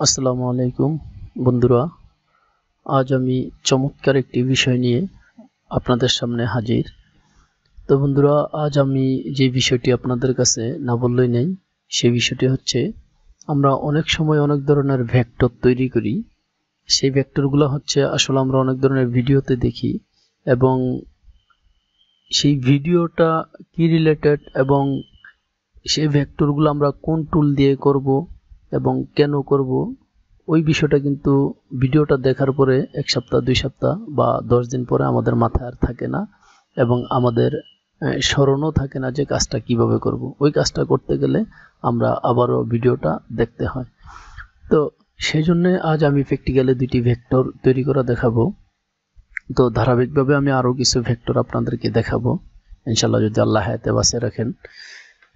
আসসালামু আলাইকুম বন্ধুরা, আজ আমি চমৎকার একটি বিষয় নিয়ে আপনাদের সামনে হাজির। তো বন্ধুরা, আজ আমি যে বিষয়টি আপনাদের কাছে না বললেই নেই, সেই বিষয়টি হচ্ছে আমরা অনেক সময় অনেক ধরনের ভেক্টর তৈরি করি। সেই ভেক্টরগুলো হচ্ছে আসলে আমরা অনেক ধরনের ভিডিওতে দেখি, এবং সেই ভিডিওটা কি রিলেটেড এবং সেই ভেক্টরগুলো আমরা কোন টুল দিয়ে করব এবং কেন করব, ওই বিষয়টা কিন্তু ভিডিওটা দেখার পরে 1 সপ্তাহ 2 সপ্তাহ বা 10 দিন পরে আমাদের মাথায় আর থাকে না, এবং আমাদের স্মরণও থাকে না যে কাজটা কিভাবে করব। ওই কাজটা করতে গেলে আমরা আবারও ভিডিওটা দেখতে হয়। তো সেই জন্য আজ আমি প্র্যাকটিক্যালি 2টি ভেক্টর তৈরি করা দেখাবো। তো ধারাবাহিকভাবে আমি আরও কিছু ভেক্টর আপনাদেরকে দেখাবো ইনশাল্লাহ, যদি আল্লাহ হায়াতে বাঁচিয়ে রাখেন।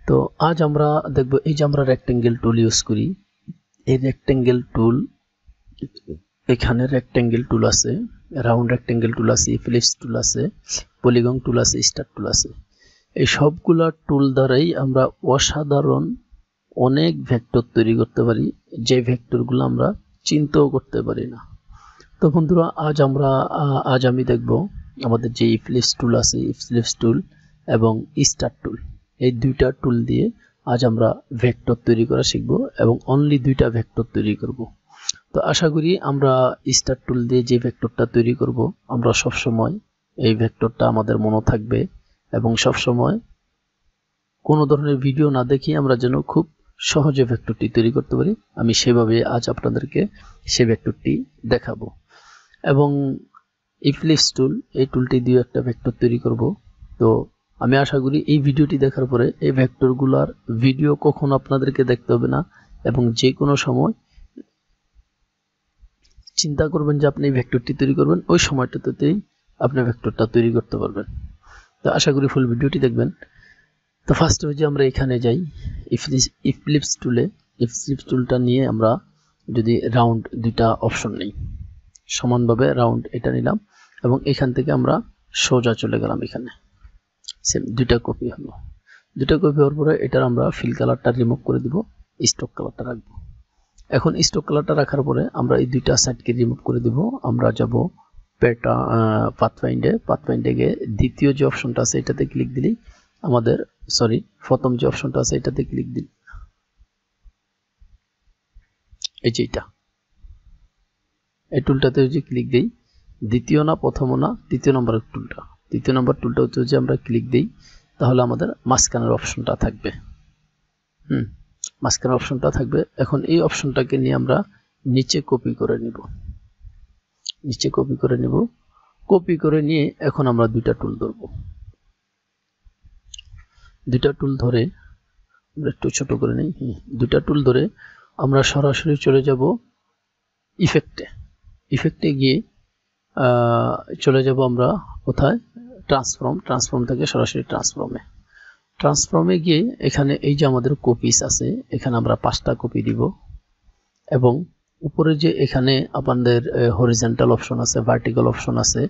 তো আজ আমরা দেখব, এই যে আমরা রেক্টেঙ্গেল টুল ইউজ করি, এই রেক্টেঙ্গেল টুল, এখানে রেক্টেঙ্গেল টুল আছে, রাউন্ড রেক্টেঙ্গেল টুল আছে, ফিলিপস টুল আছে, পলিগন টুল আছে, স্টার টুল আছে। এই সবগুলা টুল দ্বারাই আমরা অসাধারণ অনেক ভেক্টর তৈরি করতে পারি, যে ভেক্টরগুলো আমরা চিন্তাও করতে পারি না। তো বন্ধুরা, আজ আমি দেখব আমাদের যে ফিলিপস টুল আছে, ফিলিপস টুল এবং স্টার টুল, এই দুইটা টুল দিয়ে আজ আমরা ভেক্টর তৈরি করা শিখব, এবং অনলি 2টা ভেক্টর তৈরি করব। তো আশা করি আমরা স্টার টুল দিয়ে যে ভেক্টরটা তৈরি করব, আমরা সব সময় এই ভেক্টরটা আমাদের মনে থাকবে, এবং সব সময় কোনো ধরনের ভিডিও না দেখি আমরা যেন খুব সহজে ভেক্টরটি তৈরি করতে পারি। আমি সেভাবে আজ আপনাদেরকে সেই ভেক্টরটি দেখাবো। এবং এই ফিলিপস টুল, এই টুলটি দিয়ে একটা ভেক্টর তৈরি করব। তো আমি আশা করি এই ভিডিওটি দেখার পরে এই ভেক্টরগুলোর ভিডিও কখনো আপনাদেরকে দেখতে হবে না, এবং যে কোনো সময় চিন্তা করবেন যে আপনি এই ভেক্টরটি তৈরি করবেন, ওই সময়টাতেই আপনি ভেক্টরটা তৈরি করতে পারবেন। তো আশা করি ফুল ভিডিওটি দেখবেন। তো ফার্স্ট হচ্ছে আমরা এখানে যাই, ফিলিপস টুলে। ফিলিপস টুলটা নিয়ে আমরা যদি রাউন্ড 2টা অপশন নেই, সমানভাবে রাউন্ড এটা নিলাম, এবং এখান থেকে আমরা সোজা চলে গেলাম। এখানে সেম 2টা কপি হলো। 2টা কপি হওয়ার পরে এটার আমরা ফিল কালারটা রিমুভ করে দিব, স্টক কালারটা রাখবো। এখন স্টক কালারটা রাখার পরে আমরা এই 2টা সাইডকে রিমুভ করে দিব। আমরা যাব পাথফাইন্ডে গিয়ে দ্বিতীয় যে অপশনটা আছে এটাতে ক্লিক দিলেই আমাদের, সরি, প্রথম যে অপশনটা আছে এটাতে ক্লিক দিন, এই যে এই টুলটাতে যদি ক্লিক দিই, দ্বিতীয় না প্রথমও না, তৃতীয় নম্বর টুলটা হচ্ছে যে আমরা ক্লিক দিই, তাহলে আমাদের মাঝখানের অপশনটা থাকবে। মাঝখানের অপশনটা থাকবে। এখন এই অপশনটাকে নিয়ে আমরা নিচে কপি করে নিব, কপি করে নিয়ে এখন আমরা 2টা টুল ধরব। 2টা টুল ধরে আমরা একটু ছোট করে নিই। 2টা টুল ধরে আমরা সরাসরি চলে যাব ইফেক্টে গিয়ে চলে যাব আমরা কোথায়, ট্রান্সফর্ম থেকে সরাসরি ট্রান্সফর্মে গিয়ে এখানে এই যে আমাদের কপিস আছে, এখানে আমরা 5টা কপি দিব, এবং উপরে যে এখানে আপনাদের হরিজন্টাল অপশন আছে, ভার্টিক্যাল অপশন আছে,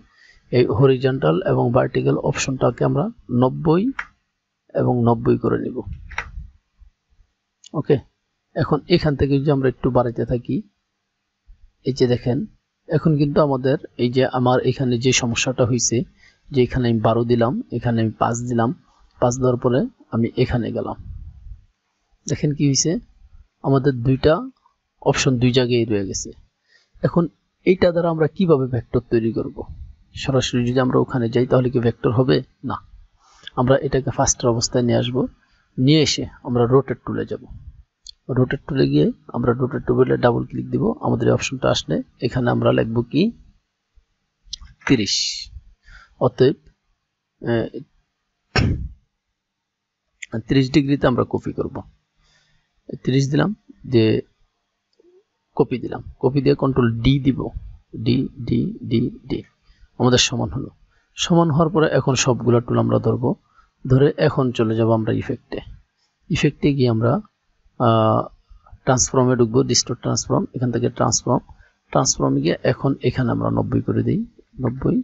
এই হরিজন্টাল এবং ভার্টিক্যাল অপশনটাকে আমরা 90 এবং 90 করে নিব। ওকে, এখন এখান থেকে যদি আমরা একটু বাড়াইতে থাকি, এই যে দেখেন, এখন কিন্তু আমাদের এই যে আমার এখানে যে সমস্যাটা হয়েছে, যে এখানে আমি 12 দিলাম, এখানে আমি 5 দিলাম, 5 দেওয়ার পরে আমি এখানে গেলাম, দেখেন কি হয়েছে, আমাদের 2টা অপশন 2 জায়গায় রয়ে গেছে। এখন এইটা দ্বারা আমরা কিভাবে ভেক্টর তৈরি করব? সরাসরি যদি আমরা ওখানে যাই তাহলে কি ভেক্টর হবে? না, আমরা এটাকে ফার্স্টের অবস্থায় নিয়ে আসব, নিয়ে এসে আমরা রোটেট টুলে যাব। রোটেট টুলে গিয়ে আমরা রোটেট টুলে ডাবল ক্লিক দিব। আমাদের অপশনটা আসলে এখানে আমরা লিখব কি 30, অতএব 30 ডিগ্রিতে আমরা কপি করব। 30 দিলাম, দিয়ে কপি দিলাম, কপি দিয়ে কন্ট্রোল ডি দিব, ডি ডি ডি ডি, আমাদের সমান হলো। সমান হওয়ার পরে এখন সবগুলো টুল আমরা ধরে এখন চলে যাব আমরা ইফেক্টে গিয়ে আমরা ট্রান্সফর্মে ঢুকবো, ডিস্টর্ট ট্রান্সফর্ম, এখান থেকে ট্রান্সফর্মে গিয়ে এখন এখানে আমরা 90 করে দিই, 90,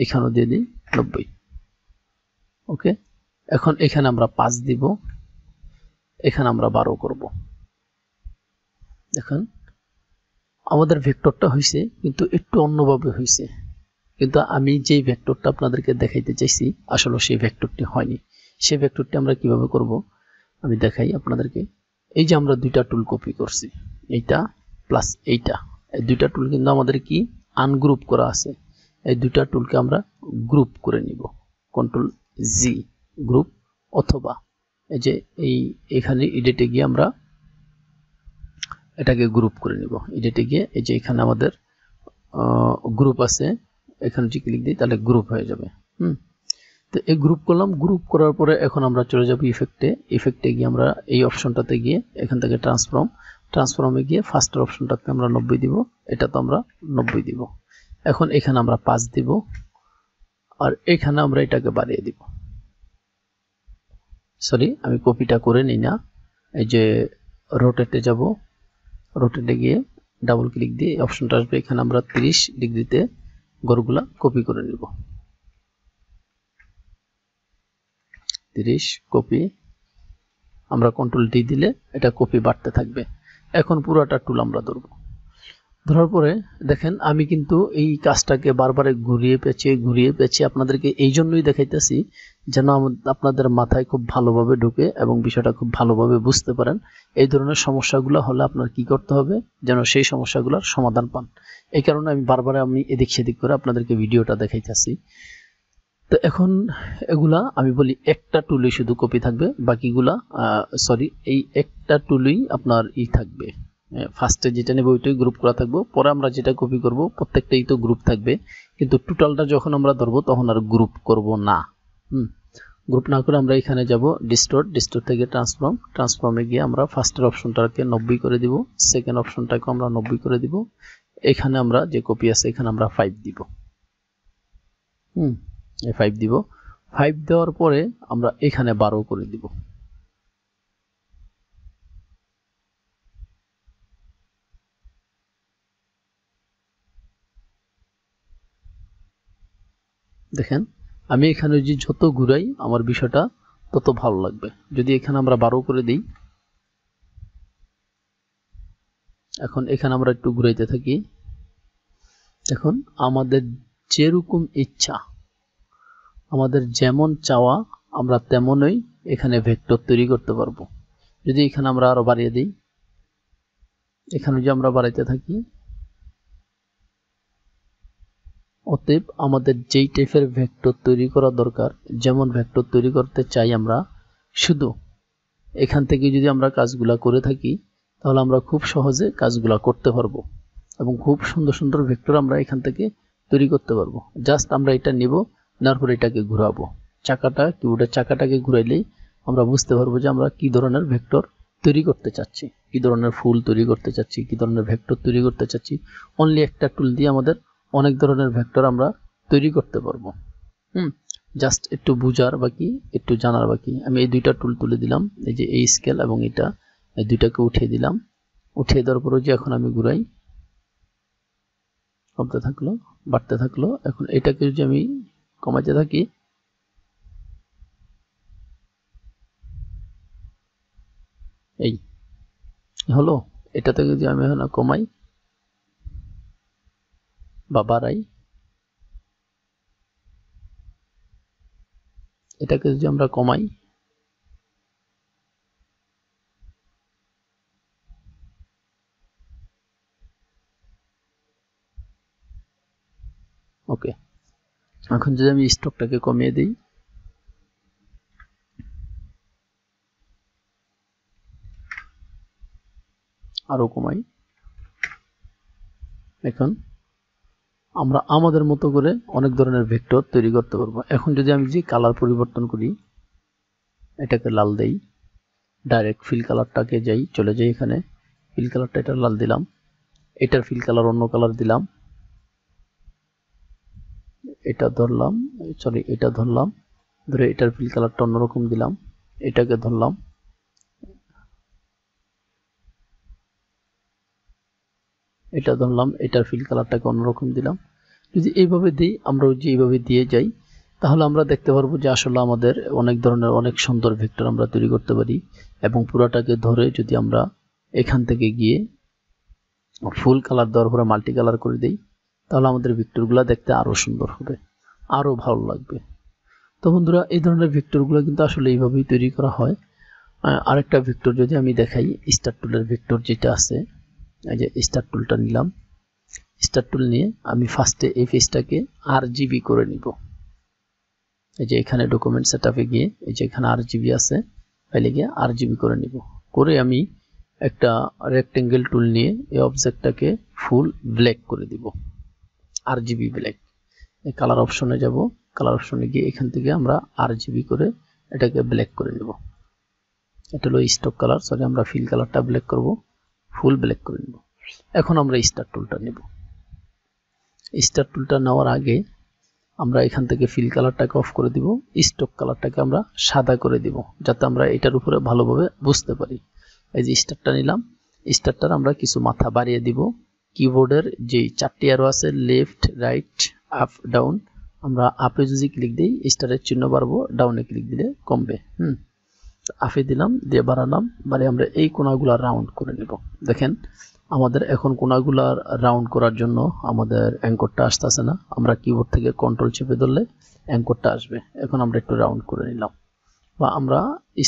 এখানেও দিয়ে দিই 90। ওকে, এখন এখানে আমরা 5 দিব, এখানে আমরা 12 করব। দেখেন আমাদের ভেক্টরটা হয়েছে কিন্তু একটু অন্যভাবে হয়েছে, কিন্তু আমি যেই ভেক্টরটা আপনাদেরকে দেখাইতে চাইছি আসলে সেই ভেক্টরটি হয়নি। সেই ভেক্টরটি আমরা কিভাবে করব আমি দেখাই আপনাদেরকে। এই যে আমরা দুইটা টুল কপি করছি, এইটা প্লাস এইটা, এই দুইটা টুল কিন্তু আমাদের কি আনগ্রুপ করা আছে। এই দুইটা টুলকে আমরা গ্রুপ করে নিব, কন্ট্রোল জি গ্রুপ, অথবা এই যে এখানে এডিটে গিয়ে আমরা এটাকে গ্রুপ করে নিব। এডিটে গিয়ে এই যে এখানে আমাদের গ্রুপ আছে, এখানে যদি ক্লিক দিই তাহলে গ্রুপ হয়ে যাবে। তো এই গ্রুপ করলাম, গ্রুপ করার পরে এখন আমরা চলে যাব ইফেক্টে গিয়ে আমরা এই অপশনটাতে গিয়ে এখান থেকে ট্রান্সফর্মে গিয়ে ফার্স্টের অপশনটাতে আমরা 90 দিব, এটা তো আমরা 90 দিব। এখন এখানে আমরা 5 দিব, আর এখানে আমরা এটাকে বাড়িয়ে দিব। সরি, আমি কপিটা করে নিই না। এই যে রোটেটে যাব, রোটেটে গিয়ে ডাবল ক্লিক দিয়ে অপশনটা আসবে, এখানে আমরা 30 ডিগ্রিতে ঘরগুলা কপি করে নিব। 30 কপি, আমরা কন্ট্রোল ডি দিলে এটা কপি বাড়তে থাকবে। এখন পুরোটা টুল আমরা ধরার পরে দেখেন আমি কিন্তু এই কাজটাকে বারবার ঘুরিয়ে পেঁচিয়ে আপনাদেরকে এই জন্যই দেখাইতেছি যেন আপনাদের মাথায় খুব ভালোভাবে ঢুকে এবং বিষয়টা খুব ভালোভাবে বুঝতে পারেন। এই ধরনের সমস্যাগুলো হলে আপনার কি করতে হবে যেন সেই সমস্যাগুলোর সমাধান পান। এই কারণে আমি বারবার এদিক সেদিক করে আপনাদেরকে ভিডিওটা দেখাইতেছি। তো এখন এগুলা আমি বলি একটা টুলই শুধু কপি থাকবে, বাকিগুলা সরি এই একটা টুলই আপনার থাকবে। ফার্স্টে যেটা নেব ওইটাই গ্রুপ করা থাকবে, পরে আমরা যেটা কপি করব প্রত্যেকটাই তো গ্রুপ থাকবে, কিন্তু টোটালটা যখন আমরা ধরবো তখন আর গ্রুপ করব না। গ্রুপ না করে আমরা এখানে যাব ডিস্টোর থেকে ট্রান্সফর্মে গিয়ে আমরা ফার্স্টের অপশনটাকে 90 করে দিব, সেকেন্ড অপশনটাকে আমরা 90 করে দিব, এখানে আমরা যে কপি আছে এখানে আমরা 5 দিব। 5 দিব, 5 দেওয়ার পরে আমরা এখানে 12 করে দিব। দেখেন আমি এখানে যে যত ঘুরাই আমার বিষয়টা তত ভালো লাগবে। যদি এখানে আমরা 12 করে দিই, এখন এখানে আমরা একটু ঘুরাইতে থাকি, এখন আমাদের যেরকম ইচ্ছা, আমাদের যেমন চাওয়া আমরা তেমনই এখানে ভেক্টর তৈরি করতে পারবো। যদি এখানে আমরা আরো বাড়িয়ে দিই, এখানে যে আমরা বাড়াইতে থাকি, অতএব আমাদের যেই টাইপের ভেক্টর তৈরি করা দরকার, যেমন ভেক্টর তৈরি করতে চাই আমরা, শুধু এখান থেকে যদি আমরা কাজগুলা করে থাকি তাহলে আমরা খুব সহজে কাজগুলা করতে পারবো এবং খুব সুন্দর সুন্দর ভেক্টর আমরা এখান থেকে তৈরি করতে পারবো। জাস্ট আমরা এটা নিব, নেওয়ার পরে এটাকে ঘুরাবো, কিবোর্ডের চাকাটাকে ঘুরাইলেই আমরা বুঝতে পারবো যে আমরা কি ধরনের ভেক্টর তৈরি করতে চাচ্ছি, কি ধরনের ফুল তৈরি করতে চাচ্ছি, কি ধরনের ভেক্টর তৈরি করতে চাচ্ছি। অনলি একটা টুল দিয়ে আমাদের অনেক ধরনের ভেক্টর আমরা তৈরি করতে পারবো। জাস্ট একটু বুঝার বাকি, একটু জানার বাকি। আমি এই দুইটা টুল তুলে দিলাম, এই যে এই স্কেল এবং এটা, এই দুইটাকে উঠিয়ে দিলাম। উঠিয়ে দেওয়ার পরে যে এখন আমি ঘুরাই, কমতে থাকলো, বাড়তে থাকলো। এখন এটাকে যদি আমি কমাইতে থাকি, এই হলো। এটাতে যদি আমি এখন কমাই বা বাড়াই, এটাকে যদি আমরা কমাই, ওকে। এখন যদি আমি স্ট্রোকটাকে কমিয়ে দিই, আরো কমাই, এখন আমরা আমাদের মতো করে অনেক ধরনের ভেক্টর তৈরি করতে পারবো। এখন যদি আমি যে কালার পরিবর্তন করি, এটাকে লাল দেই, ডাইরেক্ট ফিল কালারটাকে চলে যাই, এখানে ফিল কালারটা এটা লাল দিলাম, এটার ফিল কালার অন্য কালার দিলাম, এটা ধরলাম, সরি এটা ধরলাম, ধরে এটার ফিল কালারটা অন্যরকম দিলাম, এটাকে ধরলাম, এটা ধরলাম, এটার ফিল কালারটাকে অন্যরকম দিলাম। যদি এইভাবে দিই, আমরা যে এইভাবে দিয়ে যাই, তাহলে আমরা দেখতে পারবো যে আসলে আমাদের অনেক ধরনের অনেক সুন্দর ভেক্টর আমরা তৈরি করতে পারি। এবং পুরাটাকে ধরে যদি আমরা এখান থেকে গিয়ে ফুল কালার দেওয়ার পরে মাল্টি কালার করে দিই, তাহলে আমাদের ভেক্টরগুলো দেখতে আরও সুন্দর হবে, আরও ভালো লাগবে। তো বন্ধুরা, এই ধরনের ভেক্টরগুলো কিন্তু আসলে এইভাবেই তৈরি করা হয়। আরেকটা ভেক্টর যদি আমি দেখাই, স্টার টুলের ভেক্টর যেটা আছে, এই যে স্টার টুলটা নিলাম। স্টার টুল নিয়ে আমি ফার্স্টে এই পেজটাকে RGB করে নিব। এই যে এখানে ডকুমেন্ট সেটআপে গিয়ে এই যে এখানে RGB আছে, ফাইলে গিয়ে RGB করে নিব। করে আমি একটা রেক্টেঙ্গেল টুল নিয়ে এই অবজেক্টটাকে ফুল ব্ল্যাক করে দিব, RGB ব্ল্যাক। এই কালার অপশনে যাব, কালার অপশনে গিয়ে এখান থেকে আমরা RGB করে এটাকে ব্ল্যাক করে নেব। এটা হলো স্টক কালার, সরি আমরা ফিল কালারটা ব্ল্যাক করব, ফুল ব্ল্যাক করে নেব। এখন আমরা স্টার টুলটা নেব। স্টার টুলটা নেওয়ার আগে আমরা এখান থেকে ফিল কালারটাকে অফ করে দিব, স্টক কালারটাকে আমরা সাদা করে দিব, যাতে আমরা এটার উপরে ভালোভাবে বুঝতে পারি। এই যে স্টারটা নিলাম, স্টারটার আমরা কিছু মাথা বাড়িয়ে দিব। কিবোর্ডের যে 4টি অ্যারো আছে, লেফট, রাইট, আপ, ডাউন, আমরা আপে যদি ক্লিক দিই স্টারের চিহ্ন বাড়বো, ডাউনে ক্লিক দিলে কমবে। আপে দিলাম, দিয়ে বাড়ালাম, বাড়িয়ে আমরা এই কোণাগুলা রাউন্ড করে নেব। দেখেন আমাদের এখন কোণাগুলা রাউন্ড করার জন্য আমাদের অ্যাঙ্করটা আসতেছে না, আমরা কিবোর্ড থেকে কন্ট্রোল চেপে ধরলে অ্যাঙ্করটা আসবে। এখন আমরা একটু রাউন্ড করে নিলাম, বা আমরা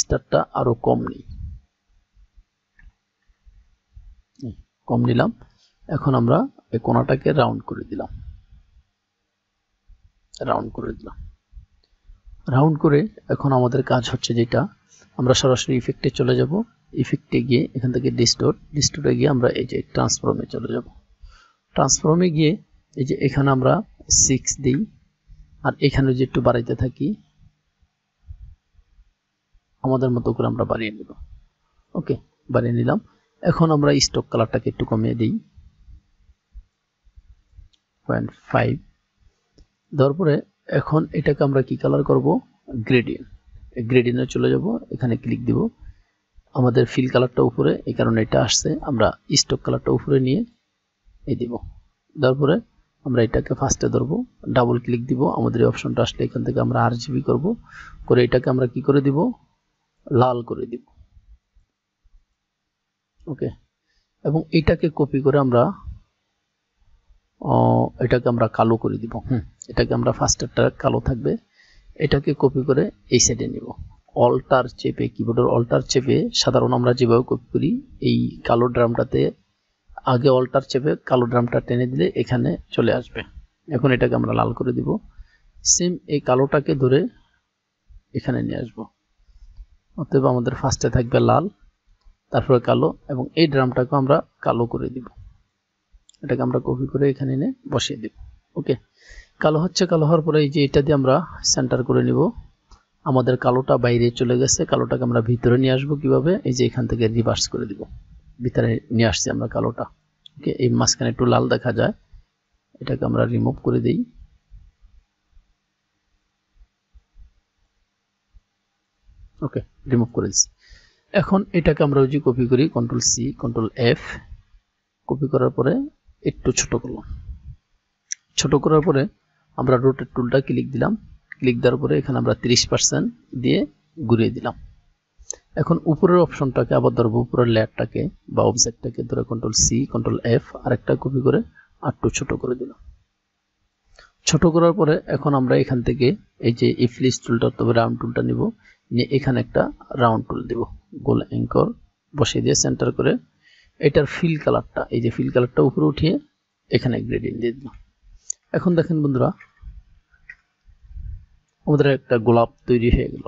স্টারটা আরো কম নিই, কম নিলাম। এখন আমরা এই কোণাটাকে রাউন্ড করে দিলাম, রাউন্ড করে দিলাম। রাউন্ড করে এখন আমাদের কাজ হচ্ছে যেটা, আমরা সরাসরি ইফেক্টে চলে যাব। ইফেক্টে গিয়ে এখান থেকে ডিস্টোর্টে গিয়ে আমরা এই যে ট্রান্সফর্মে চলে যাব। ট্রান্সফর্মে গিয়ে এই যে এখানে আমরা 6 দিই, আর এখানে যে একটু বাড়াইতে থাকি, আমাদের মতো করে আমরা বাড়িয়ে নেব। ওকে, বাড়িয়ে নিলাম। এখন আমরা স্টক কালারটাকে একটু কমিয়ে দিই, 0.5 দেওয়ার পরে এখন এটাকে আমরা কি কালার করব, গ্রেডিয়েন্ট। গ্রেডিয়েন্টে চলে যাব, এখানে ক্লিক দিব। আমাদের ফিল কালারটা উপরে, এই কারণে এটা আসছে, আমরা স্টক কালারটা উপরে নিয়ে এই দিব। দেওয়ার পরে আমরা এটাকে ফার্স্টে ধরবো, ডাবল ক্লিক দিব। আমাদের এই অপশনটা আসলে এখান থেকে আমরা RGB করব, করে এটাকে আমরা কি করে দিব, লাল করে দিব। ওকে, এবং এটাকে কপি করে আমরা এটাকে আমরা কালো করে দিব। এটাকে আমরা ফার্স্টেরটা কালো থাকবে, এটাকে কপি করে এই সাইডে নিব। অল্টার চেপে, কিবোর্ডের অল্টার চেপে সাধারণ আমরা যেভাবে কপি করি, এই কালো ড্রামটাতে আগে অল্টার চেপে কালো ড্রামটা টেনে দিলে এখানে চলে আসবে। এখন এটাকে আমরা লাল করে দিব। সেম এই কালোটাকে ধরে এখানে নিয়ে আসবো, অতএব আমাদের ফার্স্টে থাকবে লাল, তারপরে কালো, এবং এই ড্রামটাকে আমরা কালো করে দিব। এটাকে আমরা কপি করে এখানে এনে বসিয়ে দিব। ওকে, কালো হচ্ছে, কালো হওয়ার পরে এই যে এটা দিয়ে আমরা সেন্টার করে নিব। আমাদের কালোটা বাইরে চলে গেছে, কালোটাকে আমরা ভিতরে নিয়ে আসবো কিভাবে, এই যে এখান থেকে রিভার্স করে দিব, ভিতরে নিয়ে আসছি আমরা কালোটা। ওকে, এই মাঝখানে একটু লাল দেখা যায়, এটাকে আমরা রিমুভ করে দিই। ওকে, রিমুভ করে দিচ্ছি। এখন এটাকে আমরা ওই যে কপি করি, Ctrl+C, Ctrl+F, কপি করার পরে একটু ছোট করলাম। ছোট করার পরে আমরা রোটেট টুলটা ক্লিক দিলাম, ক্লিক দেওয়ার পরে এখানে আমরা 30% দিয়ে ঘুরিয়ে দিলাম। এখন উপরের অপশনটাকে আবার ধরবো, উপরের লেয়ারটাকে বা অবজেক্টটাকে ধরে Ctrl+C, Ctrl+F, আরেকটা কপি করে আরেকটু ছোট করে দিলাম। ছোট করার পরে এখন আমরা এখান থেকে এই যে ইফলিস টুলটা, তবে রাউন্ড টুলটা নিব, নিয়ে এখানে একটা রাউন্ড টুল দিব, গোল অ্যাঙ্কর বসিয়ে দিয়ে সেন্টার করে এটার ফিল কালারটা, এই যে ফিল কালারটা উপরে উঠিয়ে এখানে গ্রেডিয়েন্ট দিয়ে দিলাম। এখন দেখেন বন্ধুরা, আমাদের একটা গোলাপ তৈরি হয়ে গেল।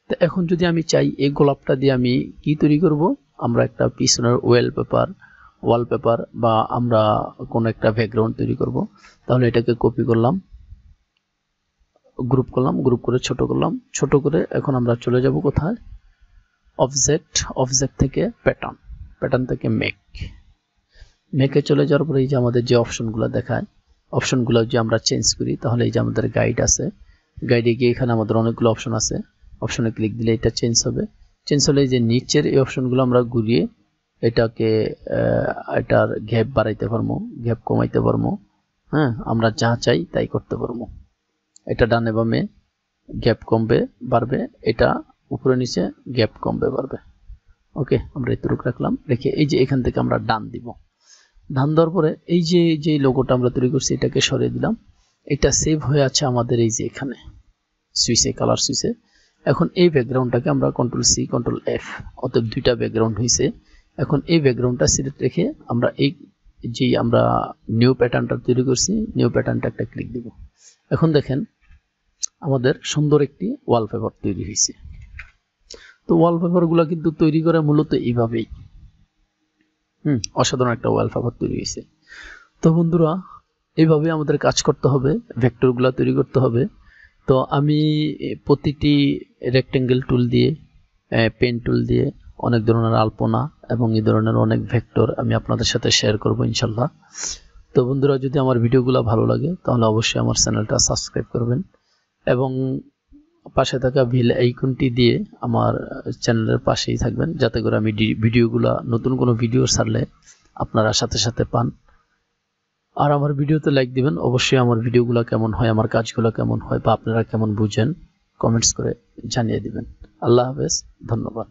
তো এখন যদি আমি চাই এই গোলাপটা দিয়ে আমি কি তৈরি করব, আমরা একটা পিছনের ওয়ালপেপার বা আমরা কোন একটা ব্যাকগ্রাউন্ড তৈরি করব, তাহলে এটাকে কপি করলাম, গ্রুপ করলাম, গ্রুপ করে ছোট করলাম, ছোট করে এখন আমরা চলে যাব কোথায়, অবজেক্ট থেকে প্যাটার্ন থেকে মেকে চলে যাওয়ার পরে এই যে আমাদের যে অপশনগুলো দেখায়, অপশনগুলো যে আমরা চেঞ্জ করি, তাহলে এই যে আমাদের গাইড আছে, গাইডে গিয়ে এখানে আমাদের অনেকগুলো অপশন আছে, অপশনে ক্লিক দিলে এটা চেঞ্জ হবে। চেঞ্জ হলে এই যে নিচের এই অপশনগুলো আমরা ঘুরিয়ে এটাকে এটার গ্যাপ বাড়াইতে পারবো, গ্যাপ কমাইতে পারবো। আমরা যা চাই তাই করতে পারবো। এটা ডানে বামে গ্যাপ কমবে বাড়বে, এটা উপরে নিচে গ্যাপ কমবে বাড়বে। ওকে, আমরা এতটুকু রাখলাম, রেখে এই যে এখান থেকে আমরা ডান দিব। ডান দেওয়ার পরে এই যে লোগোটা আমরা তৈরি করছি এটাকে সরিয়ে দিলাম। এটা সেভ হয়ে আছে আমাদের এই যে এখানে সুইচে, কালার সুইচে। এখন এই ব্যাকগ্রাউন্ডটাকে আমরা কন্ট্রোল সি কন্ট্রোল এফ, অতএব দুইটা ব্যাকগ্রাউন্ড হয়েছে। এখন এই ব্যাকগ্রাউন্ডটা সিলেক্ট রেখে আমরা এই যে আমরা নিউ প্যাটার্নটা তৈরি করছি, নিউ প্যাটার্নটা একটা ক্লিক দিব। এখন দেখেন আমাদের সুন্দর একটি ওয়ালপেপার তৈরি হয়েছে। তো ওয়ালপেপারগুলো কিন্তু তৈরি করে মূলত এইভাবেই। অসাধারণ একটা ওয়ালপেপার তৈরি হয়েছে। তো বন্ধুরা, এইভাবে আমাদের কাজ করতে হবে, ভেক্টরগুলো তৈরি করতে হবে। তো আমি প্রতিটি রেক্টেঙ্গেল টুল দিয়ে, পেন টুল দিয়ে অনেক ধরনের আলপনা এবং এই ধরনের অনেক ভেক্টর আমি আপনাদের সাথে শেয়ার করব ইনশাল্লাহ। তো বন্ধুরা, যদি আমার ভিডিওগুলো ভালো লাগে তাহলে অবশ্যই আমার চ্যানেলটা সাবস্ক্রাইব করবেন এবং পাশে থাকা বেল আইকনটি দিয়ে আমার চ্যানেলের পাশেই থাকবেন, যাতে করে আমি ভিডিওগুলো, নতুন কোনো ভিডিও ছাড়লে আপনারা সাথে সাথে পান। আর আমার ভিডিওতে লাইক দিবেন। অবশ্যই আমার ভিডিওগুলো কেমন হয়, আমার কাজগুলো কেমন হয় বা আপনারা কেমন বুঝেন কমেন্টস করে জানিয়ে দিবেন। আল্লাহ হাফেজ, ধন্যবাদ।